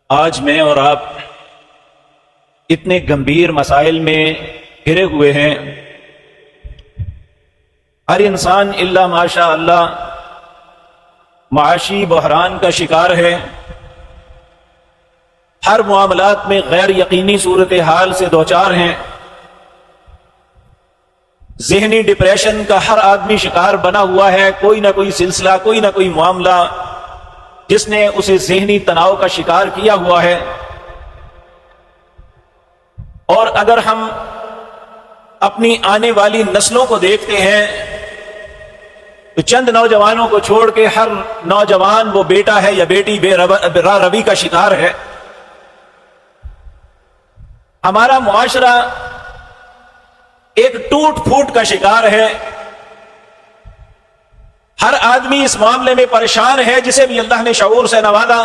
आज मैं और आप इतने गंभीर मसाइल में घिरे हुए हैं। हर इंसान इल्ला माशा अल्लाह माशी बहरान का शिकार है। हर मामलात में गैर यकीनी सूरत हाल से दो चार हैं। ज़हनी डिप्रेशन का हर आदमी शिकार बना हुआ है। कोई ना कोई सिलसिला, कोई ना कोई मामला जिसने उसे ज़हनी तनाव का शिकार किया हुआ है। और अगर हम अपनी आने वाली नस्लों को देखते हैं तो चंद नौजवानों को छोड़ के हर नौजवान, वो बेटा है या बेटी, बेरारवी का शिकार है। हमारा मुआशरा एक टूट फूट का शिकार है। हर आदमी इस मामले में परेशान है। जिसे भी अल्लाह ने शऊर से नवाजा,